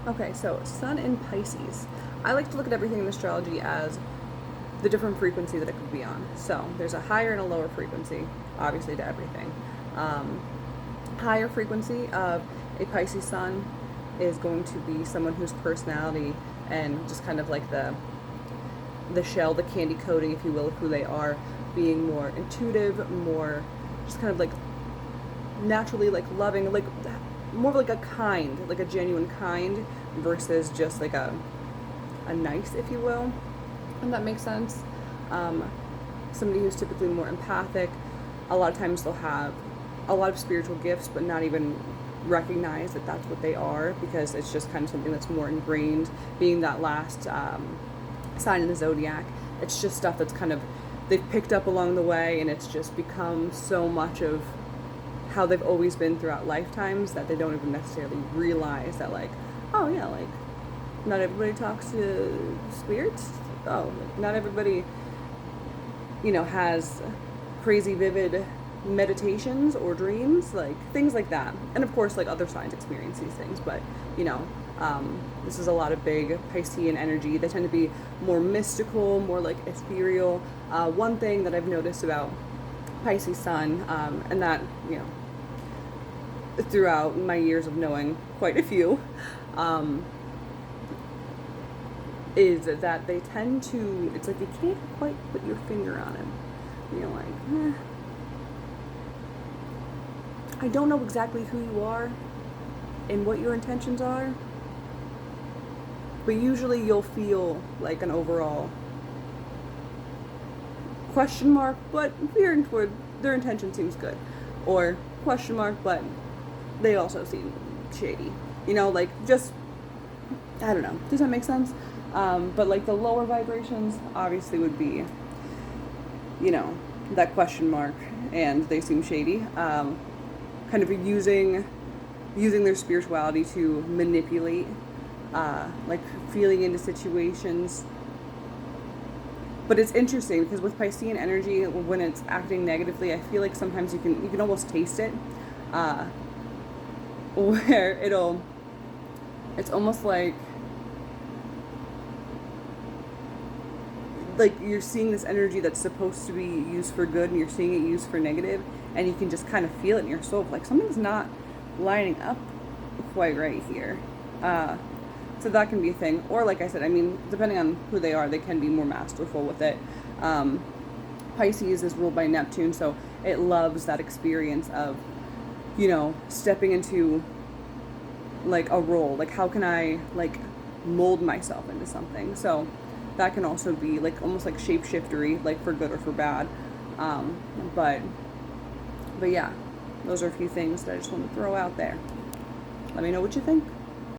Okay, so Sun in Pisces. I like to look at everything in astrology as the different frequency that it could be on. So there's a higher and a lower frequency, obviously, to everything. Um, Higher frequency of a Pisces Sun is going to be someone whose personality and just kind of like the shell, the candy coating, if you will, of who they are, being more intuitive, more just kind of like naturally like loving, like more of like a kind, like a genuine kind versus just like a nice, if you will, if that makes sense. Um, Somebody who's typically more empathic, a lot of times they'll have a lot of spiritual gifts, but not even recognize that that's what they are because it's just kind of something that's more ingrained. Being that last sign in the zodiac, it's just stuff that's kind of they've picked up along the way, and it's just become so much of how they've always been throughout lifetimes that they don't even necessarily realize that, like, oh yeah, like not everybody talks to spirits. Oh, like, not everybody, has crazy vivid meditations or dreams, like things like that. And of course, like other signs experience these things, but this is a lot of big Piscean energy. They tend to be more mystical, more like ethereal. One thing that I've noticed about Pisces Sun, and that, throughout my years of knowing quite a few, is that they tend to, it's like you can't quite put your finger on it. You're like, I don't know exactly who you are and what your intentions are, but usually you'll feel like an overall question mark, but veering toward their intention seems good, or question mark, but they also seem shady. Like just, I don't know. Does that make sense? But like the lower vibrations obviously would be, that question mark, and they seem shady. Kind of using their spirituality to manipulate, like feeling into situations. But it's interesting because with Piscean energy, when it's acting negatively, I feel like sometimes you can almost taste it, where it's almost like you're seeing this energy that's supposed to be used for good and you're seeing it used for negative, and you can just kind of feel it in your soul, like something's not lining up quite right here. So that can be a thing. Or like I said, I mean, depending on who they are, they can be more masterful with it. Pisces is ruled by Neptune, so it loves that experience of, stepping into like a role. Like how can I like mold myself into something? So that can also be like almost like shapeshiftery, like for good or for bad. But yeah, those are a few things that I just want to throw out there. Let me know what you think.